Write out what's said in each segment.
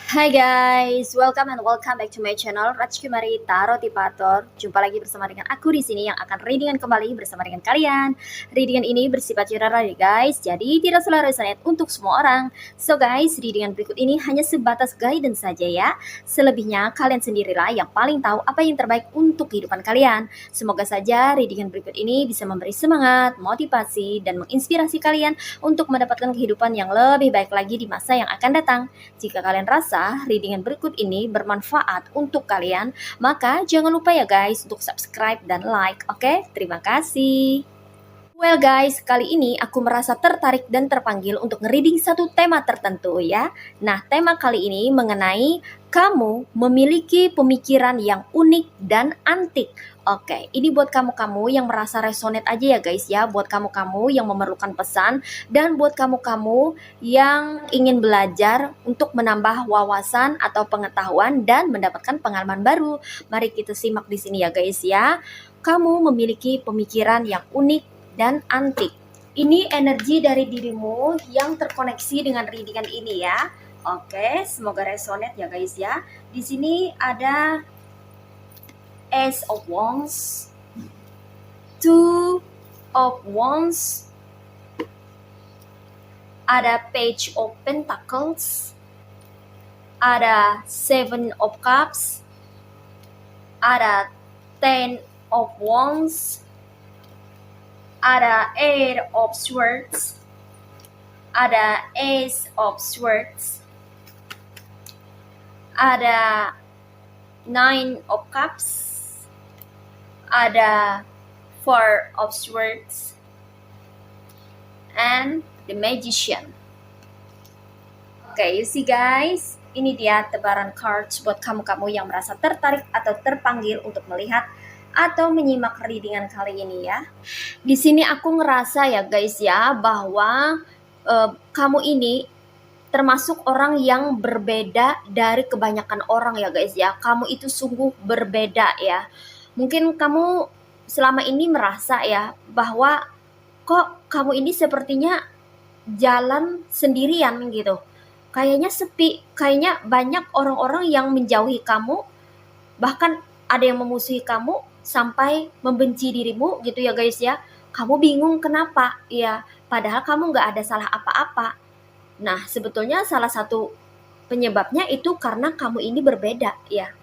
Hai guys, welcome back to my channel Rajkumari Tarotipator. Jumpa lagi bersama dengan aku di sini yang akan readingan kembali bersama dengan kalian. Readingan ini bersifat general ya guys, jadi tidak selalu resonate untuk semua orang. So guys, readingan berikut ini hanya sebatas guidance saja ya. Selebihnya kalian sendirilah yang paling tahu apa yang terbaik untuk kehidupan kalian. Semoga saja readingan berikut ini bisa memberi semangat, motivasi, dan menginspirasi kalian untuk mendapatkan kehidupan yang lebih baik lagi di masa yang akan datang. Jika kalian rasa readingan berikut ini bermanfaat untuk kalian, maka jangan lupa ya guys untuk subscribe dan like. Oke, terima kasih. Well guys, kali ini aku merasa tertarik dan terpanggil untuk nge-reading satu tema tertentu ya. Nah, tema kali ini mengenai kamu memiliki pemikiran yang unik dan antik. Oke, ini buat kamu-kamu yang merasa resonate aja ya guys ya. Buat kamu-kamu yang memerlukan pesan dan buat kamu-kamu yang ingin belajar untuk menambah wawasan atau pengetahuan dan mendapatkan pengalaman baru. Mari kita simak di sini ya guys ya. Kamu memiliki pemikiran yang unik dan antik. Ini energi dari dirimu yang terkoneksi dengan readingan ini ya. Oke, semoga resonate ya guys ya. Di sini ada Ace of Wands, Two of Wands, ada Page of Pentacles, ada Seven of Cups, ada Ten of Wands, ada Eight of Swords, ada Ace of Swords, ada Nine of Cups, ada Four of Swords, and the Magician. Oke, you see guys, ini dia tebaran cards buat kamu-kamu yang merasa tertarik atau terpanggil untuk melihat atau menyimak readingan kali ini ya. Di sini aku ngerasa ya guys ya bahwa kamu ini termasuk orang yang berbeda dari kebanyakan orang ya guys ya. Kamu itu sungguh berbeda ya. Mungkin kamu selama ini merasa ya bahwa kok kamu ini sepertinya jalan sendirian gitu. Kayaknya sepi, kayaknya banyak orang-orang yang menjauhi kamu, bahkan ada yang memusuhi kamu sampai membenci dirimu gitu ya guys ya. Kamu bingung kenapa ya, padahal kamu gak ada salah apa-apa. Nah, sebetulnya salah satu penyebabnya itu karena kamu ini berbeda ya.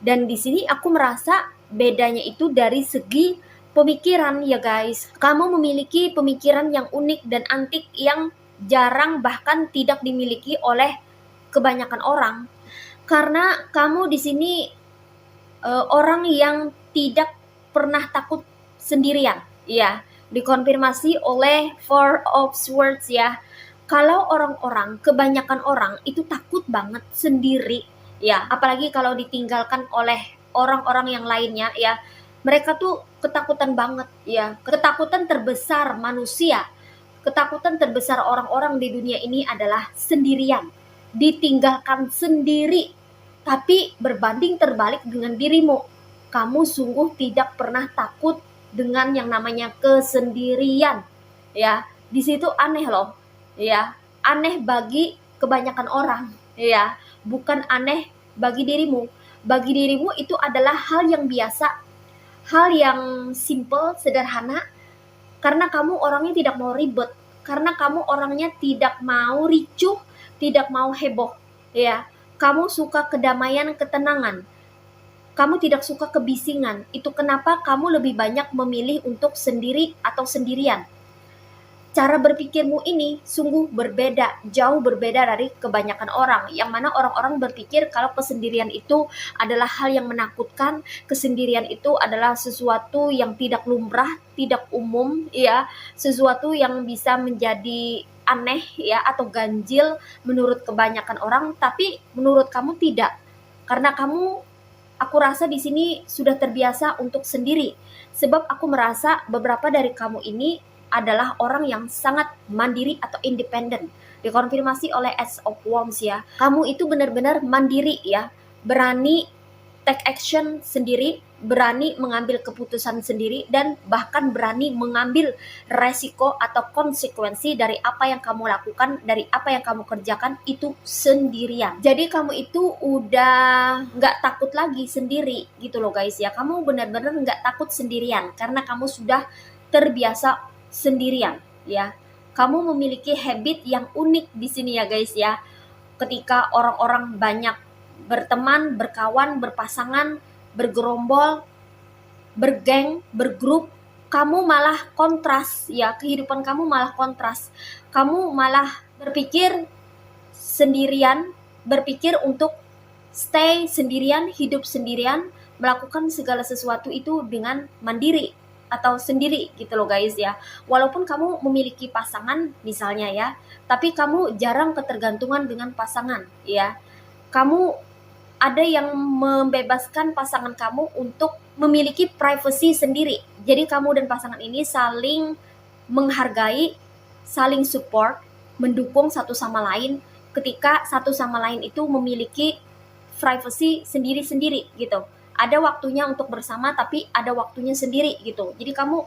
Dan di sini aku merasa bedanya itu dari segi pemikiran ya guys. Kamu memiliki pemikiran yang unik dan antik yang jarang bahkan tidak dimiliki oleh kebanyakan orang. Karena kamu di sini orang yang tidak pernah takut sendirian ya. Dikonfirmasi oleh Four of Swords ya. Kalau orang-orang, kebanyakan orang itu takut banget sendiri ya, apalagi kalau ditinggalkan oleh orang-orang yang lainnya ya. Mereka tuh ketakutan banget ya. Ketakutan terbesar manusia, ketakutan terbesar orang-orang di dunia ini adalah sendirian, ditinggalkan sendiri. Tapi berbanding terbalik dengan dirimu, kamu sungguh tidak pernah takut dengan yang namanya kesendirian ya. Di situ aneh loh ya, aneh bagi kebanyakan orang ya, bukan aneh bagi dirimu. Bagi dirimu itu adalah hal yang biasa, hal yang simple, sederhana, karena kamu orangnya tidak mau ribet, karena kamu orangnya tidak mau ricuh, tidak mau heboh ya. Kamu suka kedamaian, ketenangan. Kamu tidak suka kebisingan. Itu kenapa kamu lebih banyak memilih untuk sendiri atau sendirian. Cara berpikirmu ini sungguh berbeda, jauh berbeda dari kebanyakan orang. Yang mana orang-orang berpikir kalau kesendirian itu adalah hal yang menakutkan, kesendirian itu adalah sesuatu yang tidak lumrah, tidak umum, ya, sesuatu yang bisa menjadi aneh ya atau ganjil menurut kebanyakan orang. Tapi menurut kamu tidak, karena kamu, aku rasa di sini sudah terbiasa untuk sendiri. Sebab aku merasa beberapa dari kamu ini adalah orang yang sangat mandiri atau independen. Dikonfirmasi oleh Ace of Wands ya. Kamu itu benar-benar mandiri ya, berani take action sendiri, berani mengambil keputusan sendiri dan bahkan berani mengambil resiko atau konsekuensi dari apa yang kamu lakukan, dari apa yang kamu kerjakan itu sendirian. Jadi kamu itu udah nggak takut lagi sendiri gitu loh guys ya. Kamu benar-benar nggak takut sendirian karena kamu sudah terbiasa sendirian ya. Kamu memiliki habit yang unik di sini ya guys ya. Ketika orang-orang banyak berteman, berkawan, berpasangan, bergerombol, bergeng, bergrup, kamu malah kontras ya, kehidupan kamu malah kontras. Kamu malah berpikir sendirian, berpikir untuk stay sendirian, hidup sendirian, melakukan segala sesuatu itu dengan mandiri atau sendiri gitu loh guys ya. Walaupun kamu memiliki pasangan misalnya ya, tapi kamu jarang ketergantungan dengan pasangan ya. Kamu ada yang membebaskan pasangan kamu untuk memiliki privacy sendiri. Jadi kamu dan pasangan ini saling menghargai, saling support, mendukung satu sama lain ketika satu sama lain itu memiliki privacy sendiri-sendiri gitu. Ada waktunya untuk bersama tapi ada waktunya sendiri gitu. Jadi kamu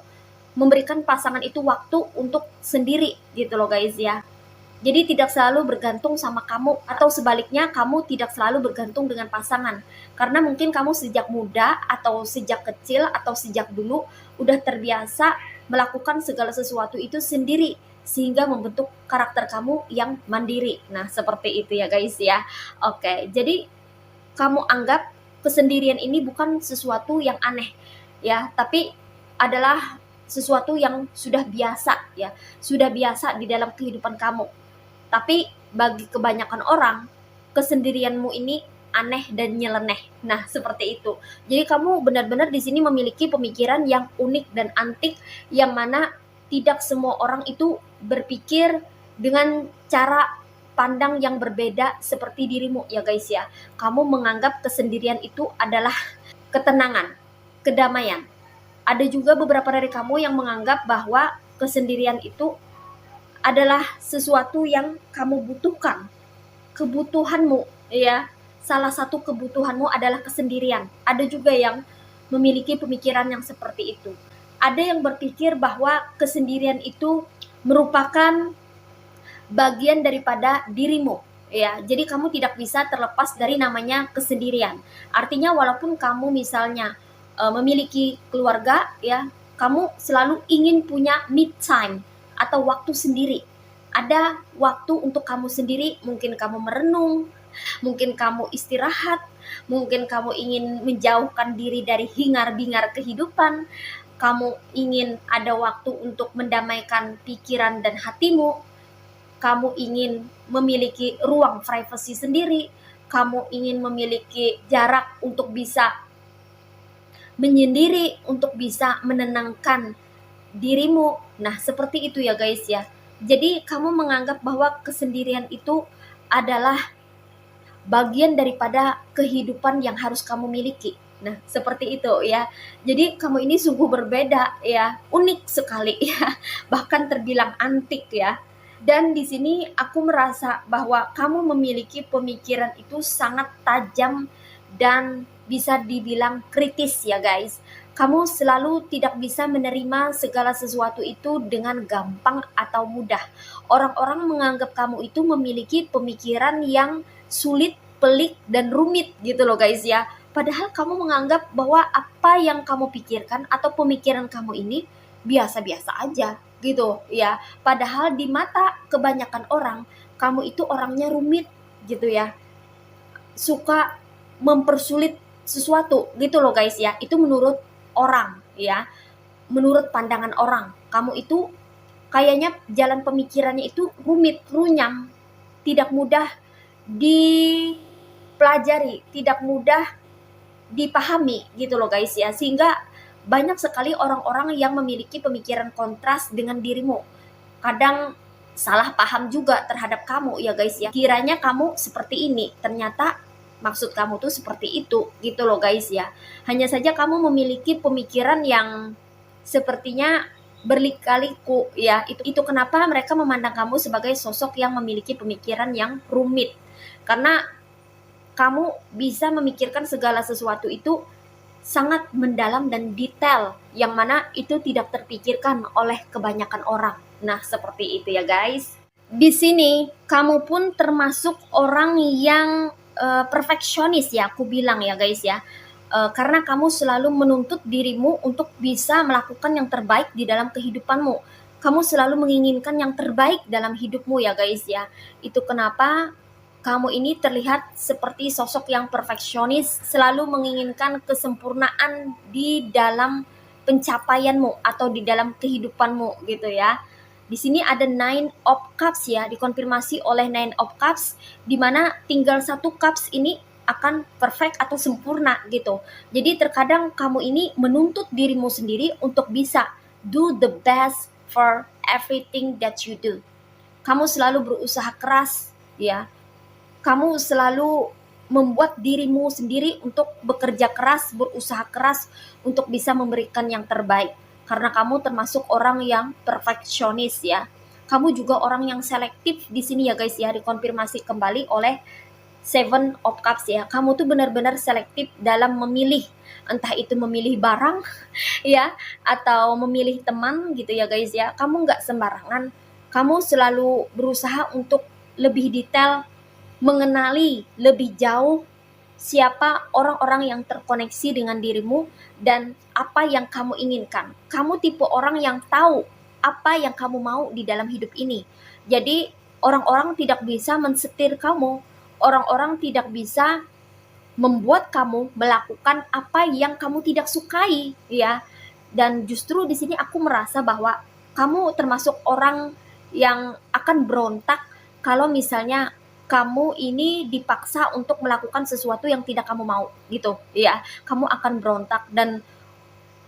memberikan pasangan itu waktu untuk sendiri gitu loh guys ya. Jadi tidak selalu bergantung sama kamu atau sebaliknya kamu tidak selalu bergantung dengan pasangan. Karena mungkin kamu sejak muda atau sejak kecil atau sejak dulu udah terbiasa melakukan segala sesuatu itu sendiri sehingga membentuk karakter kamu yang mandiri. Nah, seperti itu ya guys ya. Oke, jadi kamu anggap kesendirian ini bukan sesuatu yang aneh ya, tapi adalah sesuatu yang sudah biasa ya, sudah biasa di dalam kehidupan kamu. Tapi bagi kebanyakan orang, kesendirianmu ini aneh dan nyeleneh. Nah, seperti itu. Jadi kamu benar-benar di sini memiliki pemikiran yang unik dan antik yang mana tidak semua orang itu berpikir dengan cara pandang yang berbeda seperti dirimu ya guys ya. Kamu menganggap kesendirian itu adalah ketenangan, kedamaian. Ada juga beberapa dari kamu yang menganggap bahwa kesendirian itu adalah sesuatu yang kamu butuhkan, kebutuhanmu ya. Salah satu kebutuhanmu adalah kesendirian. Ada juga yang memiliki pemikiran yang seperti itu. Ada yang berpikir bahwa kesendirian itu merupakan bagian daripada dirimu ya. Jadi kamu tidak bisa terlepas dari namanya kesendirian. Artinya walaupun kamu misalnya memiliki keluarga ya, kamu selalu ingin punya me time atau waktu sendiri. Ada waktu untuk kamu sendiri, mungkin kamu merenung, mungkin kamu istirahat, mungkin kamu ingin menjauhkan diri dari hingar-bingar kehidupan, kamu ingin ada waktu untuk mendamaikan pikiran dan hatimu, kamu ingin memiliki ruang privasi sendiri, kamu ingin memiliki jarak untuk bisa menyendiri, untuk bisa menenangkan dirimu. Nah, seperti itu ya guys ya. Jadi kamu menganggap bahwa kesendirian itu adalah bagian daripada kehidupan yang harus kamu miliki. Nah, seperti itu ya. Jadi kamu ini sungguh berbeda ya, unik sekali ya. Bahkan terbilang antik ya. Dan di sini aku merasa bahwa kamu memiliki pemikiran itu sangat tajam dan bisa dibilang kritis ya guys. Kamu selalu tidak bisa menerima segala sesuatu itu dengan gampang atau mudah. Orang-orang menganggap kamu itu memiliki pemikiran yang sulit, pelik, dan rumit gitu loh guys ya. Padahal kamu menganggap bahwa apa yang kamu pikirkan atau pemikiran kamu ini biasa-biasa aja gitu ya. Padahal di mata kebanyakan orang, kamu itu orangnya rumit gitu ya. Suka mempersulit sesuatu gitu loh guys ya. Itu menurut orang ya, menurut pandangan orang. Kamu itu kayaknya jalan pemikirannya itu rumit, runyam, tidak mudah dipelajari, tidak mudah dipahami gitu loh guys ya. Sehingga banyak sekali orang-orang yang memiliki pemikiran kontras dengan dirimu. Kadang salah paham juga terhadap kamu ya guys ya. Kiranya kamu seperti ini, ternyata maksud kamu tuh seperti itu gitu loh guys ya. Hanya saja kamu memiliki pemikiran yang sepertinya berliku-liku ya. Itu kenapa mereka memandang kamu sebagai sosok yang memiliki pemikiran yang rumit. Karena kamu bisa memikirkan segala sesuatu itu sangat mendalam dan detail, yang mana itu tidak terpikirkan oleh kebanyakan orang. Nah, seperti itu ya guys. Di sini kamu pun termasuk orang yang perfeksionis ya, aku bilang ya guys ya. Karena kamu selalu menuntut dirimu untuk bisa melakukan yang terbaik di dalam kehidupanmu. Kamu selalu menginginkan yang terbaik dalam hidupmu ya guys ya. Itu kenapa kamu ini terlihat seperti sosok yang perfeksionis, selalu menginginkan kesempurnaan di dalam pencapaianmu atau di dalam kehidupanmu gitu ya. Di sini ada Nine of Cups ya, dikonfirmasi oleh Nine of Cups, di mana tinggal satu cups ini akan perfect atau sempurna gitu. Jadi terkadang kamu ini menuntut dirimu sendiri untuk bisa do the best for everything that you do. Kamu selalu berusaha keras ya. Kamu selalu membuat dirimu sendiri untuk bekerja keras, berusaha keras untuk bisa memberikan yang terbaik. Karena kamu termasuk orang yang perfeksionis ya. Kamu juga orang yang selektif di sini ya guys ya, dikonfirmasi kembali oleh Seven of Cups ya. Kamu tuh benar-benar selektif dalam memilih, entah itu memilih barang ya atau memilih teman gitu ya guys ya. Kamu nggak sembarangan. Kamu selalu berusaha untuk lebih detail, mengenali lebih jauh siapa orang-orang yang terkoneksi dengan dirimu dan apa yang kamu inginkan. Kamu tipe orang yang tahu apa yang kamu mau di dalam hidup ini. Jadi orang-orang tidak bisa mensetir kamu, orang-orang tidak bisa membuat kamu melakukan apa yang kamu tidak sukai ya. Dan justru di sini aku merasa bahwa kamu termasuk orang yang akan berontak kalau misalnya kamu ini dipaksa untuk melakukan sesuatu yang tidak kamu mau gitu ya. Kamu akan berontak dan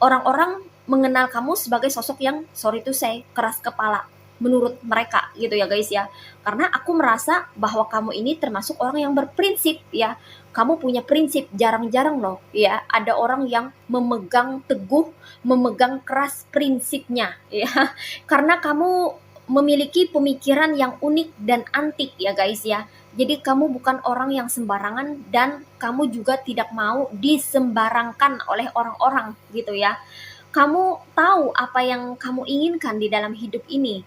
orang-orang mengenal kamu sebagai sosok yang sorry to say keras kepala menurut mereka gitu ya guys ya. Karena aku merasa bahwa kamu ini termasuk orang yang berprinsip ya. Kamu punya prinsip, jarang-jarang loh ya ada orang yang memegang teguh, memegang keras prinsipnya ya. Karena kamu memiliki pemikiran yang unik dan antik ya guys ya. Jadi kamu bukan orang yang sembarangan dan kamu juga tidak mau disembarangkan oleh orang-orang gitu ya. Kamu tahu apa yang kamu inginkan di dalam hidup ini.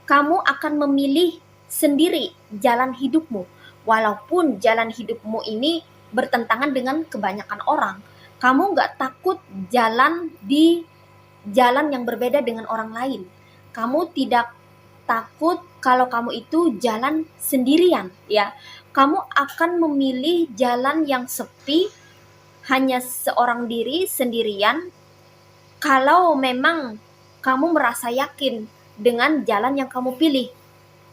Kamu akan memilih sendiri jalan hidupmu. Walaupun jalan hidupmu ini bertentangan dengan kebanyakan orang. Kamu nggak takut jalan di jalan yang berbeda dengan orang lain. Kamu tidak takut kalau kamu itu jalan sendirian ya. Kamu akan memilih jalan yang sepi, hanya seorang diri sendirian. Kalau memang kamu merasa yakin dengan jalan yang kamu pilih,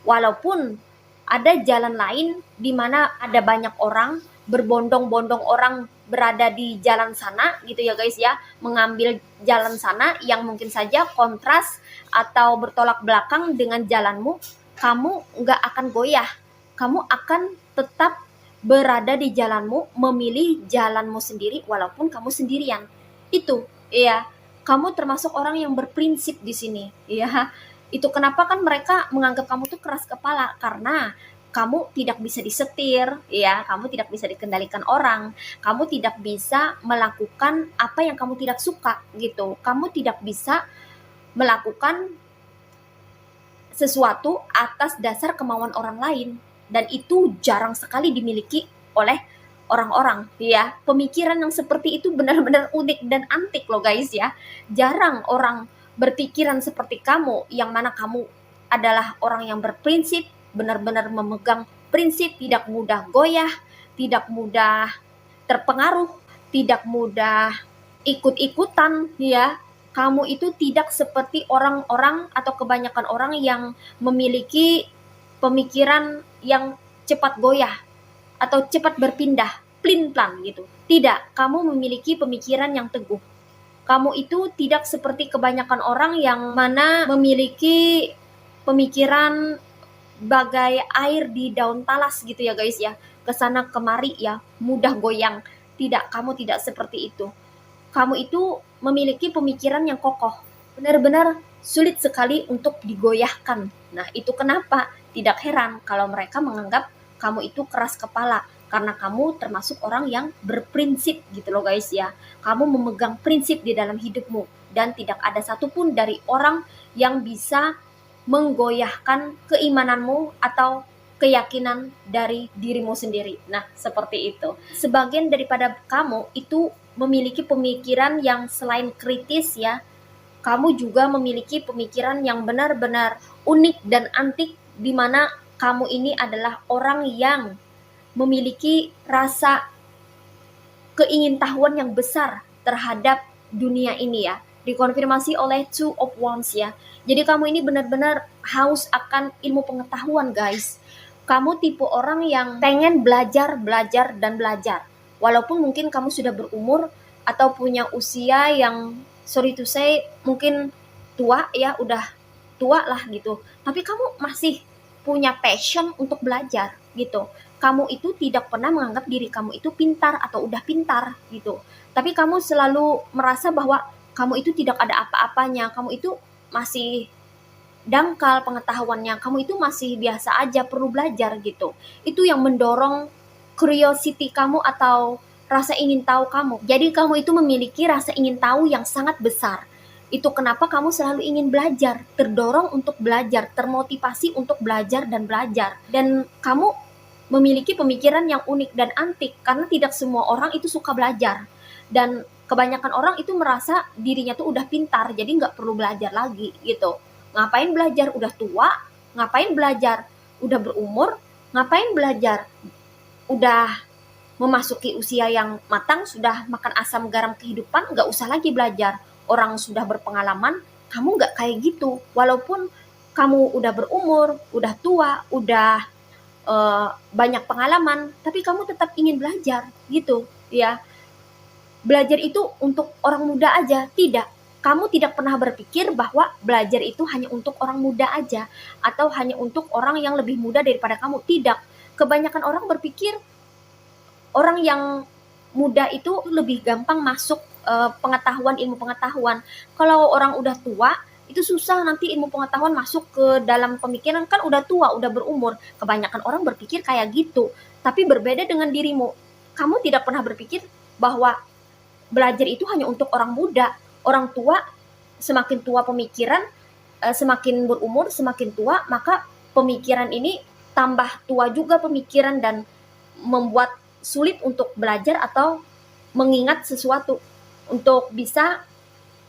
walaupun ada jalan lain di mana ada banyak orang, berbondong-bondong orang berada di jalan sana gitu ya guys ya, mengambil jalan sana yang mungkin saja kontras atau bertolak belakang dengan jalanmu, kamu nggak akan goyah. Kamu akan tetap berada di jalanmu, memilih jalanmu sendiri walaupun kamu sendirian. Itu ya, kamu termasuk orang yang berprinsip di sini ya. Itu kenapa kan mereka menganggap kamu tuh keras kepala, karena kamu tidak bisa disetir ya, kamu tidak bisa dikendalikan orang, kamu tidak bisa melakukan apa yang kamu tidak suka gitu, kamu tidak bisa melakukan sesuatu atas dasar kemauan orang lain, dan itu jarang sekali dimiliki oleh orang-orang ya. Pemikiran yang seperti itu benar-benar unik dan antik loh guys ya. Jarang orang berpikiran seperti kamu, yang mana kamu adalah orang yang berprinsip, benar-benar memegang prinsip, tidak mudah goyah, tidak mudah terpengaruh, tidak mudah ikut-ikutan ya. Kamu itu tidak seperti orang-orang atau kebanyakan orang yang memiliki pemikiran yang cepat goyah atau cepat berpindah, plin-plan gitu. Tidak, kamu memiliki pemikiran yang teguh. Kamu itu tidak seperti kebanyakan orang yang mana memiliki pemikiran bagai air di daun talas gitu ya guys ya. Kesana kemari ya, mudah goyang. Tidak, kamu tidak seperti itu. Kamu itu memiliki pemikiran yang kokoh. Benar-benar sulit sekali untuk digoyahkan. Nah, itu kenapa tidak heran kalau mereka menganggap kamu itu keras kepala. karena kamu termasuk orang yang berprinsip gitu loh guys ya. Kamu memegang prinsip di dalam hidupmu dan tidak ada satupun dari orang yang bisa menggoyahkan keimananmu atau keyakinan dari dirimu sendiri. Nah, seperti itu. Sebagian daripada kamu itu memiliki pemikiran yang selain kritis ya, kamu juga memiliki pemikiran yang benar-benar unik dan antik, di mana kamu ini adalah orang yang memiliki rasa keingintahuan yang besar terhadap dunia ini ya. Dikonfirmasi oleh Two of Wands ya. Jadi kamu ini benar-benar haus akan ilmu pengetahuan guys. Kamu tipe orang yang pengen belajar, belajar, dan belajar. Walaupun mungkin kamu sudah berumur atau punya usia yang sorry to say mungkin tua ya, udah tua lah gitu. Tapi kamu masih punya passion untuk belajar gitu. Kamu itu tidak pernah menganggap diri kamu itu pintar atau udah pintar gitu. Tapi kamu selalu merasa bahwa kamu itu tidak ada apa-apanya, kamu itu masih dangkal pengetahuannya, kamu itu masih biasa aja, perlu belajar gitu. Itu yang mendorong curiosity kamu atau rasa ingin tahu kamu. Jadi kamu itu memiliki rasa ingin tahu yang sangat besar. Itu kenapa kamu selalu ingin belajar, terdorong untuk belajar, termotivasi untuk belajar dan belajar. Dan kamu memiliki pemikiran yang unik dan antik karena tidak semua orang itu suka belajar. Dan kebanyakan orang itu merasa dirinya tuh udah pintar, jadi nggak perlu belajar lagi gitu. Ngapain belajar udah tua, ngapain belajar udah berumur, ngapain belajar udah memasuki usia yang matang, sudah makan asam garam kehidupan, nggak usah lagi belajar. Orang sudah berpengalaman, kamu nggak kayak gitu. Walaupun kamu udah berumur, udah tua, udah banyak pengalaman, tapi kamu tetap ingin belajar gitu ya. Belajar itu untuk orang muda aja, tidak. Kamu tidak pernah berpikir bahwa belajar itu hanya untuk orang muda aja atau hanya untuk orang yang lebih muda daripada kamu, tidak. Kebanyakan orang berpikir orang yang muda itu lebih gampang masuk pengetahuan, ilmu pengetahuan. Kalau orang udah tua itu susah nanti ilmu pengetahuan masuk ke dalam pemikiran, kan udah tua, udah berumur. Kebanyakan orang berpikir kayak gitu. Tapi berbeda dengan dirimu. Kamu tidak pernah berpikir bahwa belajar itu hanya untuk orang muda. Orang tua, semakin tua pemikiran, semakin berumur, semakin tua, maka pemikiran ini tambah tua juga pemikiran dan membuat sulit untuk belajar atau mengingat sesuatu untuk bisa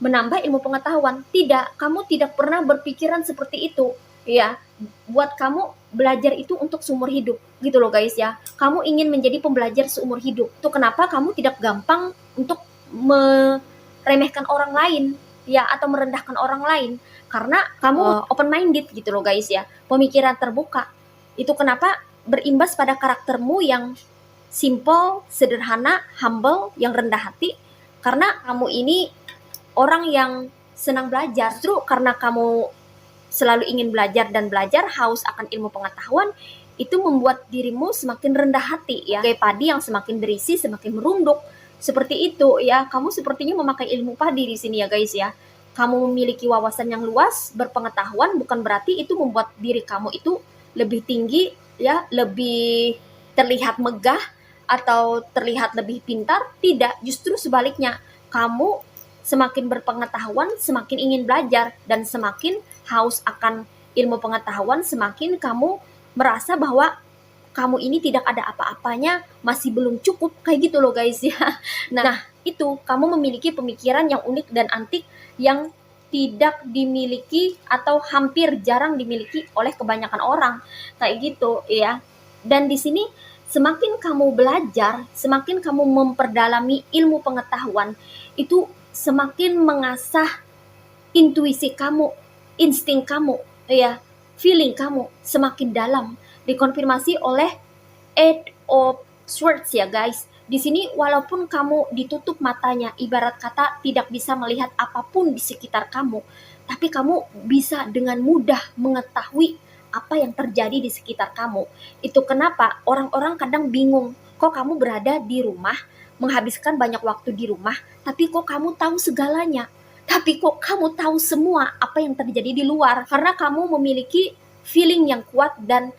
menambah ilmu pengetahuan. Tidak, kamu tidak pernah berpikiran seperti itu ya. Buat kamu belajar itu untuk seumur hidup gitu loh guys ya. Kamu ingin menjadi pembelajar seumur hidup. Itu kenapa kamu tidak gampang untuk meremehkan orang lain ya, atau merendahkan orang lain, karena kamu open minded gitu loh guys ya, pemikiran terbuka. Itu kenapa berimbas pada karaktermu yang simple, sederhana, humble, yang rendah hati, karena kamu ini orang yang senang belajar. Justru karena kamu selalu ingin belajar dan belajar, haus akan ilmu pengetahuan, itu membuat dirimu semakin rendah hati ya. Kayak padi yang semakin berisi semakin merunduk. Seperti itu ya. Kamu sepertinya memakai ilmu padi di sini ya guys ya. Kamu memiliki wawasan yang luas, berpengetahuan, bukan berarti itu membuat diri kamu itu lebih tinggi ya, lebih terlihat megah atau terlihat lebih pintar. Tidak, justru sebaliknya. Kamu semakin berpengetahuan, semakin ingin belajar, dan semakin haus akan ilmu pengetahuan, semakin kamu merasa bahwa kamu ini tidak ada apa-apanya, masih belum cukup, kayak gitu loh guys ya. Nah, itu kamu memiliki pemikiran yang unik dan antik yang tidak dimiliki atau hampir jarang dimiliki oleh kebanyakan orang, kayak gitu ya. Dan di sini semakin kamu belajar, semakin kamu memperdalami ilmu pengetahuan, itu semakin mengasah intuisi kamu, insting kamu, ya, feeling kamu semakin dalam. Dikonfirmasi oleh Eight of Swords ya guys. Di sini walaupun kamu ditutup matanya, ibarat kata tidak bisa melihat apapun di sekitar kamu, tapi kamu bisa dengan mudah mengetahui apa yang terjadi di sekitar kamu. Itu kenapa orang-orang kadang bingung, kok kamu berada di rumah, menghabiskan banyak waktu di rumah, tapi kok kamu tahu segalanya? Tapi kok kamu tahu semua apa yang terjadi di luar? Karena kamu memiliki feeling yang kuat dan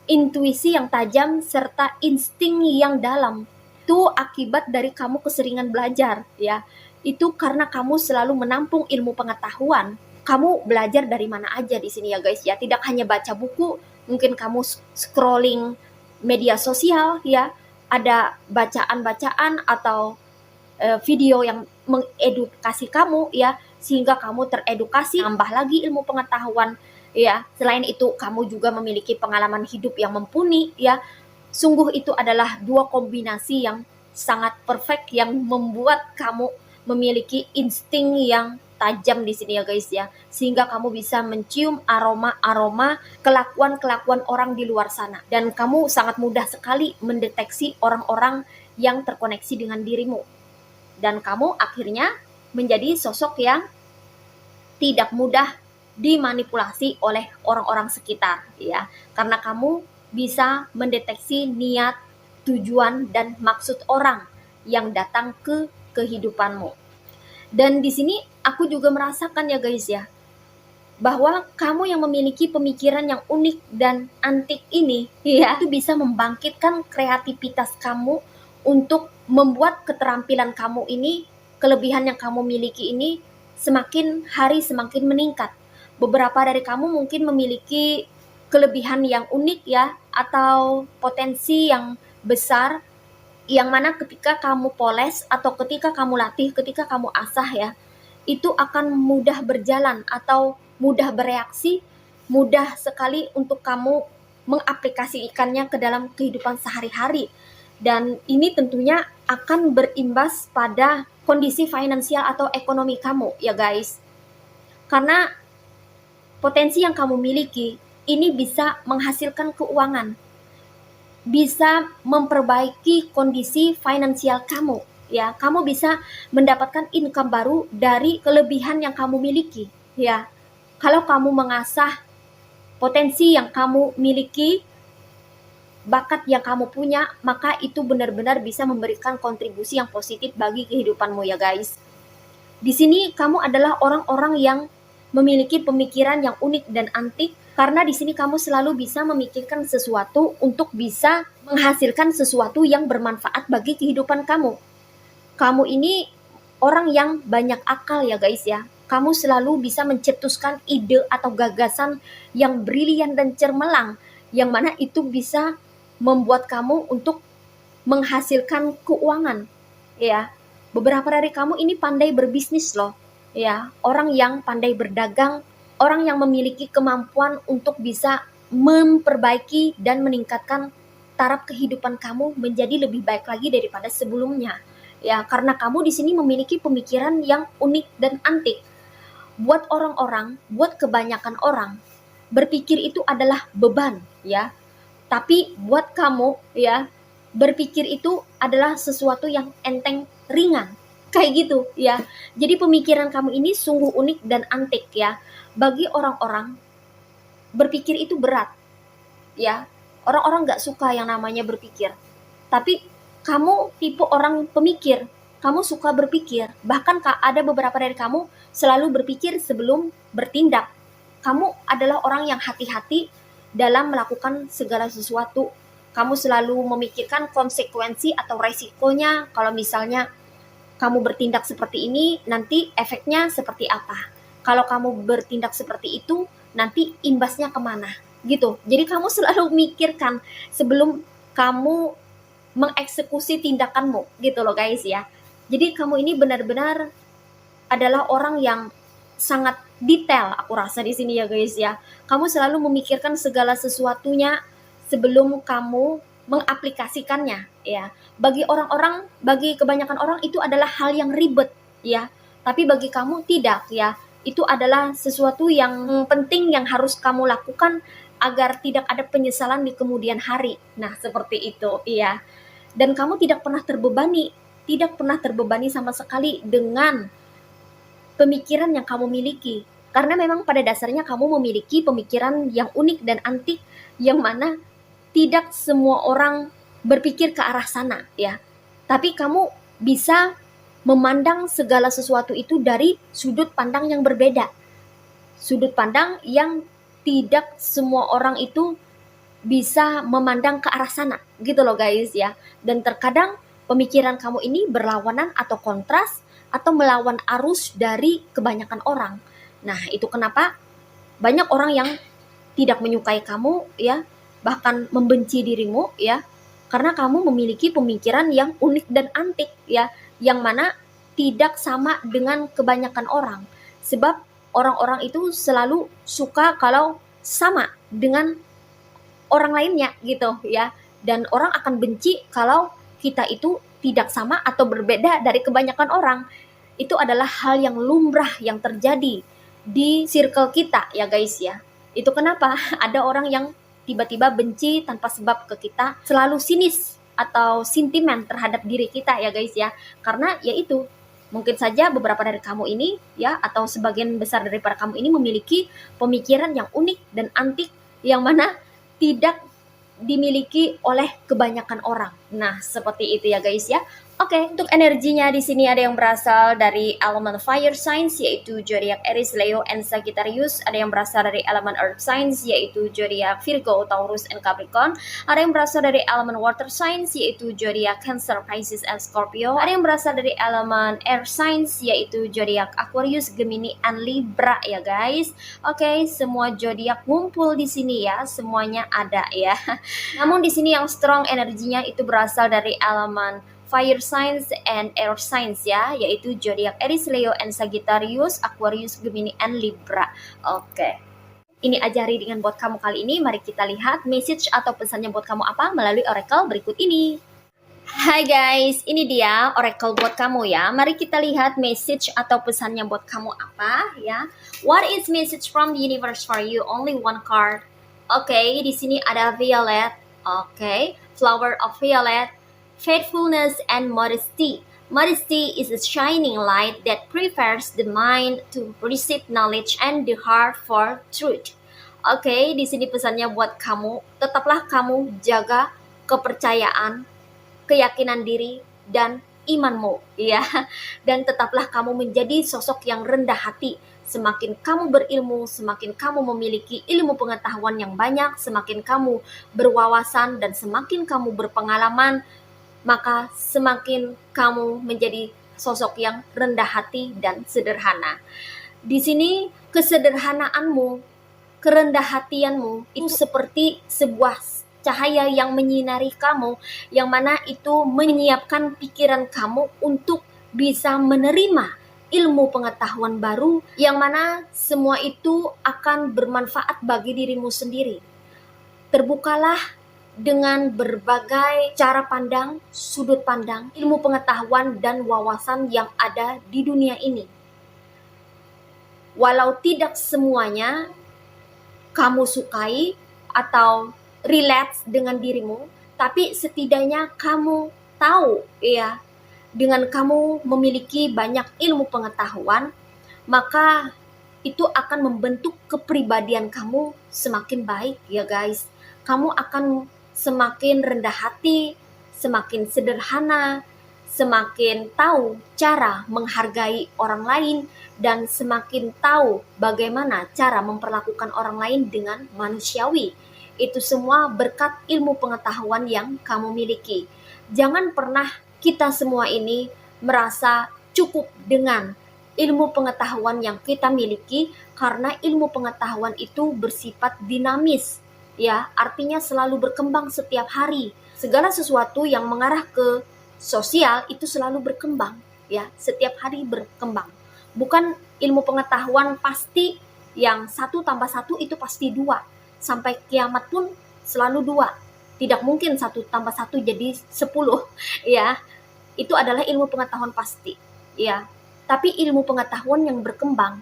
intuisi yang tajam, serta insting yang dalam. Itu akibat dari kamu keseringan belajar, ya. Itu karena kamu selalu menampung ilmu pengetahuan. Kamu belajar dari mana aja di sini ya guys ya. Tidak hanya baca buku, mungkin kamu scrolling media sosial ya. Ada bacaan-bacaan atau video yang mengedukasi kamu ya, sehingga kamu teredukasi, tambah lagi ilmu pengetahuan ya. Selain itu kamu juga memiliki pengalaman hidup yang mumpuni ya. Sungguh itu adalah dua kombinasi yang sangat perfect yang membuat kamu memiliki insting yang tajam di sini ya guys ya, sehingga kamu bisa mencium aroma-aroma kelakuan-kelakuan orang di luar sana, dan kamu sangat mudah sekali mendeteksi orang-orang yang terkoneksi dengan dirimu, dan kamu akhirnya menjadi sosok yang tidak mudah dimanipulasi oleh orang-orang sekitar ya, karena kamu bisa mendeteksi niat, tujuan, dan maksud orang yang datang ke kehidupanmu. Dan di sini aku juga merasakan ya guys ya, bahwa kamu yang memiliki pemikiran yang unik dan antik ini ya, itu bisa membangkitkan kreativitas kamu untuk membuat keterampilan kamu ini, kelebihan yang kamu miliki ini semakin hari semakin meningkat. Beberapa dari kamu mungkin memiliki kelebihan yang unik ya, atau potensi yang besar, yang mana ketika kamu poles atau ketika kamu latih, ketika kamu asah ya, itu akan mudah berjalan atau mudah bereaksi, mudah sekali untuk kamu mengaplikasikannya ke dalam kehidupan sehari-hari. Dan ini tentunya akan berimbas pada kondisi finansial atau ekonomi kamu ya guys. Karena potensi yang kamu miliki ini bisa menghasilkan keuangan, bisa memperbaiki kondisi finansial kamu ya. Kamu bisa mendapatkan income baru dari kelebihan yang kamu miliki ya. Kalau kamu mengasah potensi yang kamu miliki, bakat yang kamu punya, maka itu benar-benar bisa memberikan kontribusi yang positif bagi kehidupanmu ya guys. Di sini kamu adalah orang-orang yang memiliki pemikiran yang unik dan antik, karena di sini kamu selalu bisa memikirkan sesuatu untuk bisa menghasilkan sesuatu yang bermanfaat bagi kehidupan kamu. Kamu ini orang yang banyak akal ya guys ya. Kamu selalu bisa mencetuskan ide atau gagasan yang brilian dan cemerlang, yang mana itu bisa membuat kamu untuk menghasilkan keuangan ya. Beberapa dari kamu ini pandai berbisnis loh ya, orang yang pandai berdagang, orang yang memiliki kemampuan untuk bisa memperbaiki dan meningkatkan taraf kehidupan kamu menjadi lebih baik lagi daripada sebelumnya ya, karena kamu di sini memiliki pemikiran yang unik dan antik. Buat orang-orang, buat kebanyakan orang, berpikir itu adalah beban ya. Tapi buat kamu ya, berpikir itu adalah sesuatu yang enteng, ringan. Kayak gitu ya. Jadi pemikiran kamu ini sungguh unik dan antik ya. Bagi orang-orang, berpikir itu berat ya. Orang-orang gak suka yang namanya berpikir. Tapi kamu tipe orang pemikir. Kamu suka berpikir. Bahkan ada beberapa dari kamu selalu berpikir sebelum bertindak. Kamu adalah orang yang hati-hati dalam melakukan segala sesuatu. Kamu selalu memikirkan konsekuensi atau resikonya. Kalau misalnya kamu bertindak seperti ini, nanti efeknya seperti apa. Kalau kamu bertindak seperti itu, nanti imbasnya kemana gitu. Jadi kamu selalu mikirkan sebelum kamu mengeksekusi tindakanmu gitu loh guys ya. Jadi kamu ini benar-benar adalah orang yang sangat detail, aku rasa di sini ya guys ya. Kamu selalu memikirkan segala sesuatunya sebelum kamu mengaplikasikannya ya. Bagi orang-orang, bagi kebanyakan orang itu adalah hal yang ribet ya. Tapi bagi kamu tidak ya. Itu adalah sesuatu yang penting yang harus kamu lakukan agar tidak ada penyesalan di kemudian hari. Nah, seperti itu ya. Dan kamu tidak pernah terbebani sama sekali dengan pemikiran yang kamu miliki. Karena memang pada dasarnya kamu memiliki pemikiran yang unik dan antik, yang mana tidak semua orang berpikir ke arah sana ya. Tapi kamu bisa memandang segala sesuatu itu dari sudut pandang yang berbeda. Sudut pandang yang tidak semua orang itu bisa memandang ke arah sana gitu loh guys ya. Dan terkadang pemikiran kamu ini berlawanan atau kontras atau melawan arus dari kebanyakan orang. Nah, itu kenapa banyak orang yang tidak menyukai kamu ya, bahkan membenci dirimu ya, karena kamu memiliki pemikiran yang unik dan antik ya, yang mana tidak sama dengan kebanyakan orang. Sebab orang-orang itu selalu suka kalau sama dengan orang lainnya gitu ya. Dan orang akan benci kalau kita itu tidak sama atau berbeda dari kebanyakan orang. Itu adalah hal yang lumrah yang terjadi di circle kita ya guys ya. Itu kenapa ada orang yang tiba-tiba benci tanpa sebab ke kita, selalu sinis atau sentimen terhadap diri kita ya guys ya. Karena yaitu mungkin saja beberapa dari kamu ini ya, atau sebagian besar daripada kamu ini memiliki pemikiran yang unik dan antik yang mana tidak dimiliki oleh kebanyakan orang. Nah, seperti itu ya guys ya. Oke, untuk energinya di sini ada yang berasal dari elemen fire signs yaitu zodiak Aries, Leo, and Sagittarius. Ada yang berasal dari elemen earth signs yaitu zodiak Virgo, Taurus, and Capricorn. Ada yang berasal dari elemen water signs yaitu zodiak Cancer, Pisces, and Scorpio. Ada yang berasal dari elemen air signs yaitu zodiak Aquarius, Gemini, and Libra ya guys. Oke, semua zodiak ngumpul di sini ya, semuanya ada ya. Namun di sini yang strong energinya itu berasal dari elemen fire signs and air signs ya, yaitu zodiak Aries, Leo, and Sagittarius, Aquarius, Gemini, and Libra. Oke. Ini aja readingan buat kamu kali ini. Mari kita lihat message atau pesannya buat kamu apa melalui oracle berikut ini. Hai guys, ini dia oracle buat kamu ya. Mari kita lihat message atau pesannya buat kamu apa ya. What is message from the universe for you? Only one card. Oke, di sini ada violet. Oke, flower of violet. Faithfulness and modesty. Modesty is a shining light that prepares the mind to receive knowledge and the heart for truth. Oke, di sini pesannya buat kamu, tetaplah kamu jaga kepercayaan, keyakinan diri, dan imanmu, ya. Dan tetaplah kamu menjadi sosok yang rendah hati. Semakin kamu berilmu, semakin kamu memiliki ilmu pengetahuan yang banyak, semakin kamu berwawasan dan semakin kamu berpengalaman, maka semakin kamu menjadi sosok yang rendah hati dan sederhana. Di sini kesederhanaanmu, kerendah hatianmu itu seperti sebuah cahaya yang menyinari kamu, yang mana itu menyiapkan pikiran kamu untuk bisa menerima ilmu pengetahuan baru, yang mana semua itu akan bermanfaat bagi dirimu sendiri. Terbukalah dengan berbagai cara pandang, sudut pandang, ilmu pengetahuan dan wawasan yang ada di dunia ini. Walau tidak semuanya kamu sukai atau relate dengan dirimu, tapi setidaknya kamu tahu ya, dengan kamu memiliki banyak ilmu pengetahuan, maka itu akan membentuk kepribadian kamu semakin baik ya guys. Kamu akan semakin rendah hati, semakin sederhana, semakin tahu cara menghargai orang lain, dan semakin tahu bagaimana cara memperlakukan orang lain dengan manusiawi. Itu semua berkat ilmu pengetahuan yang kamu miliki. Jangan pernah kita semua ini merasa cukup dengan ilmu pengetahuan yang kita miliki, karena ilmu pengetahuan itu bersifat dinamis. Ya, artinya selalu berkembang setiap hari. Segala sesuatu yang mengarah ke sosial itu selalu berkembang, ya, setiap hari berkembang. Bukan ilmu pengetahuan pasti yang 1 tambah 1 itu pasti 2. Sampai kiamat pun selalu 2. Tidak mungkin 1 tambah 1 jadi 10, ya. Itu adalah ilmu pengetahuan pasti, ya. Tapi ilmu pengetahuan yang berkembang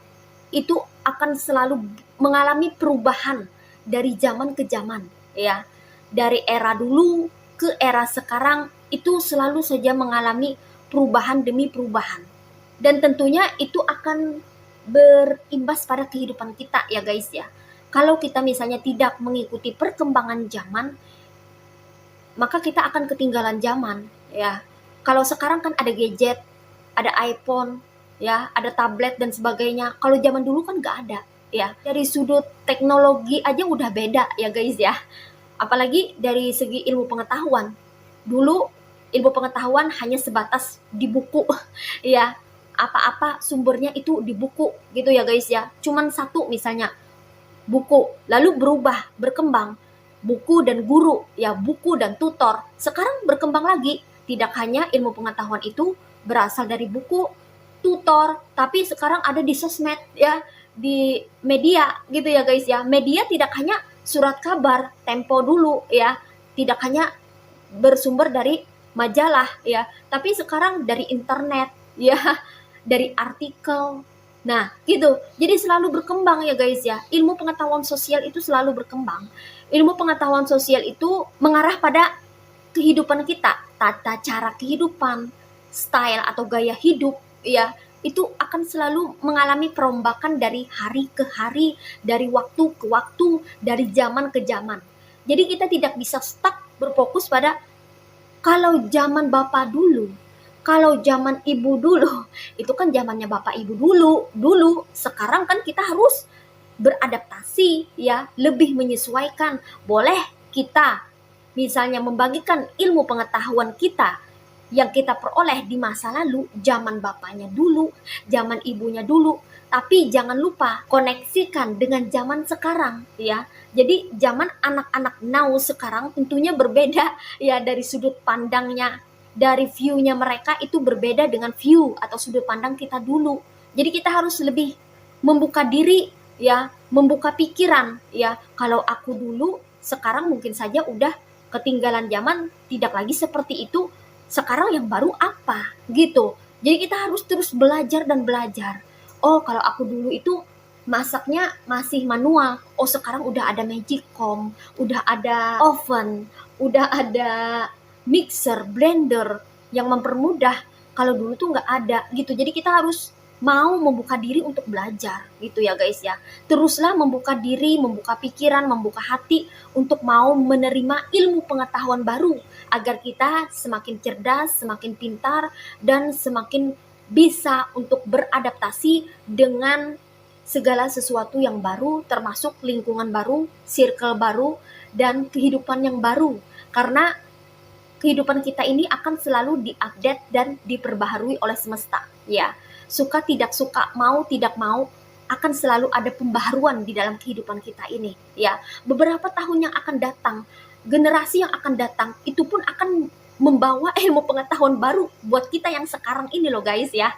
itu akan selalu mengalami perubahan dari zaman ke zaman, ya. Dari era dulu ke era sekarang itu selalu saja mengalami perubahan demi perubahan. Dan tentunya itu akan berimbas pada kehidupan kita ya guys ya. Kalau kita misalnya tidak mengikuti perkembangan zaman, maka kita akan ketinggalan zaman ya. Kalau sekarang kan ada gadget, ada iPhone, ya, ada tablet dan sebagainya. Kalau zaman dulu kan nggak ada. Ya, dari sudut teknologi aja udah beda ya guys ya. Apalagi dari segi ilmu pengetahuan. Dulu ilmu pengetahuan hanya sebatas di buku ya, apa-apa sumbernya itu di buku gitu ya guys ya. Cuman satu misalnya buku, lalu berubah, berkembang. Buku dan guru, ya buku dan tutor. Sekarang berkembang lagi, tidak hanya ilmu pengetahuan itu berasal dari buku, tutor, tapi sekarang ada di sosmed ya, di media gitu ya guys ya. Media tidak hanya surat kabar, Tempo dulu ya, tidak hanya bersumber dari majalah ya, tapi sekarang dari internet ya, dari artikel. Nah, gitu. Jadi selalu berkembang ya guys ya. Ilmu pengetahuan sosial itu selalu berkembang. Ilmu pengetahuan sosial itu mengarah pada kehidupan kita, tata cara kehidupan, style atau gaya hidup ya. Itu akan selalu mengalami perombakan dari hari ke hari, dari waktu ke waktu, dari zaman ke zaman. Jadi kita tidak bisa stuck berfokus pada kalau zaman bapak dulu, kalau zaman ibu dulu, itu kan zamannya bapak ibu dulu. Sekarang kan kita harus beradaptasi ya, lebih menyesuaikan. Boleh kita misalnya membagikan ilmu pengetahuan kita yang kita peroleh di masa lalu, zaman bapaknya dulu, zaman ibunya dulu, tapi jangan lupa koneksikan dengan zaman sekarang ya. Jadi zaman anak-anak now sekarang tentunya berbeda ya, dari sudut pandangnya, dari view-nya mereka itu berbeda dengan view atau sudut pandang kita dulu. Jadi kita harus lebih membuka diri ya, membuka pikiran ya. Kalau aku dulu, sekarang mungkin saja udah ketinggalan zaman, tidak lagi seperti itu. Sekarang yang baru apa gitu. Jadi kita harus terus belajar dan belajar. Oh, kalau aku dulu itu masaknya masih manual. Oh, sekarang udah ada magicom, udah ada oven, udah ada mixer, blender yang mempermudah. Kalau dulu tuh nggak ada gitu. Jadi kita harus mau membuka diri untuk belajar gitu ya guys ya. Teruslah membuka diri, membuka pikiran, membuka hati untuk mau menerima ilmu pengetahuan baru agar kita semakin cerdas, semakin pintar, dan semakin bisa untuk beradaptasi dengan segala sesuatu yang baru, termasuk lingkungan baru, circle baru, dan kehidupan yang baru. Karena kehidupan kita ini akan selalu diupdate dan diperbaharui oleh semesta ya. Suka tidak suka, mau tidak mau, akan selalu ada pembaharuan di dalam kehidupan kita ini ya. Beberapa tahun yang akan datang, generasi yang akan datang itu pun akan membawa ilmu pengetahuan baru buat kita yang sekarang ini loh guys ya.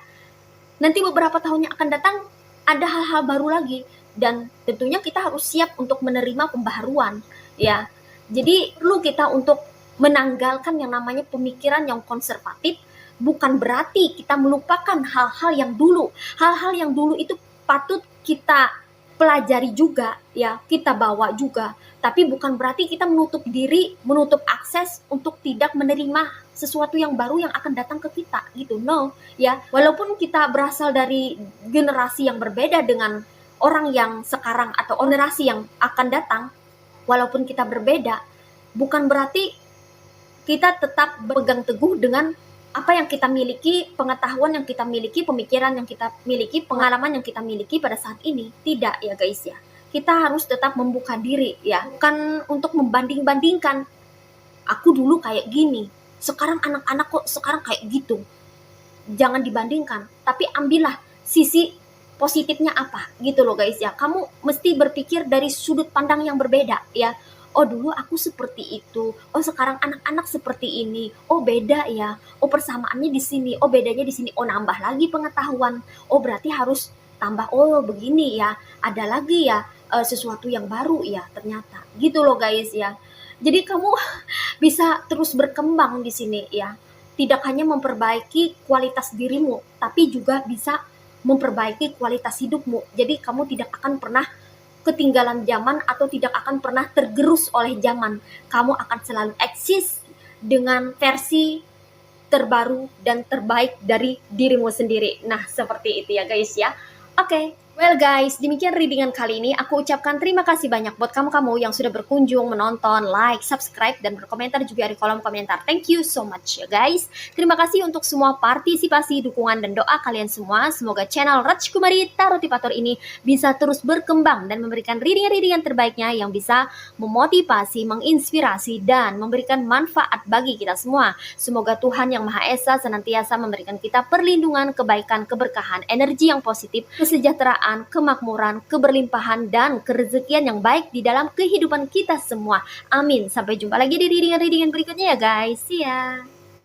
Nanti beberapa tahun yang akan datang ada hal-hal baru lagi, dan tentunya kita harus siap untuk menerima pembaharuan ya. Jadi perlu kita untuk menanggalkan yang namanya pemikiran yang konservatif. Bukan berarti kita melupakan hal-hal yang dulu. Hal-hal yang dulu itu patut kita pelajari juga ya, kita bawa juga. Tapi bukan berarti kita menutup diri, menutup akses untuk tidak menerima sesuatu yang baru yang akan datang ke kita gitu. No ya, walaupun kita berasal dari generasi yang berbeda dengan orang yang sekarang atau generasi yang akan datang, walaupun kita berbeda, bukan berarti kita tetap berpegang teguh dengan apa yang kita miliki, pengetahuan yang kita miliki, pemikiran yang kita miliki, pengalaman yang kita miliki pada saat ini. Tidak ya guys ya. Kita harus tetap membuka diri ya. Bukan untuk membanding-bandingkan. Aku dulu kayak gini, sekarang anak-anak kok sekarang kayak gitu. Jangan dibandingkan, tapi ambillah sisi positifnya apa gitu loh guys ya. Kamu mesti berpikir dari sudut pandang yang berbeda ya. Oh dulu aku seperti itu, oh sekarang anak-anak seperti ini, oh beda ya, oh persamaannya di sini, oh bedanya di sini, oh nambah lagi pengetahuan, oh berarti harus tambah, oh begini ya, ada lagi ya sesuatu yang baru ya ternyata, gitu loh guys ya. Jadi kamu bisa terus berkembang di sini ya, tidak hanya memperbaiki kualitas dirimu, tapi juga bisa memperbaiki kualitas hidupmu. Jadi kamu tidak akan pernah ketinggalan zaman atau tidak akan pernah tergerus oleh zaman. Kamu akan selalu eksis dengan versi terbaru dan terbaik dari dirimu sendiri. Nah, seperti itu ya guys ya. Oke, Well guys, demikian readingan kali ini. Aku ucapkan terima kasih banyak buat kamu-kamu yang sudah berkunjung, menonton, like, subscribe, dan berkomentar juga di kolom komentar. Thank you so much ya guys. Terima kasih untuk semua partisipasi, dukungan, dan doa kalian semua. Semoga channel Raj Kumari Tarot Tipator ini bisa terus berkembang dan memberikan readingan-readingan terbaiknya yang bisa memotivasi, menginspirasi, dan memberikan manfaat bagi kita semua. Semoga Tuhan Yang Maha Esa senantiasa memberikan kita perlindungan, kebaikan, keberkahan, energi yang positif, kesejahteraan, kemakmuran, keberlimpahan, dan kerezekian yang baik di dalam kehidupan kita semua. Amin. Sampai jumpa lagi di readingan-readingan berikutnya ya guys. See ya.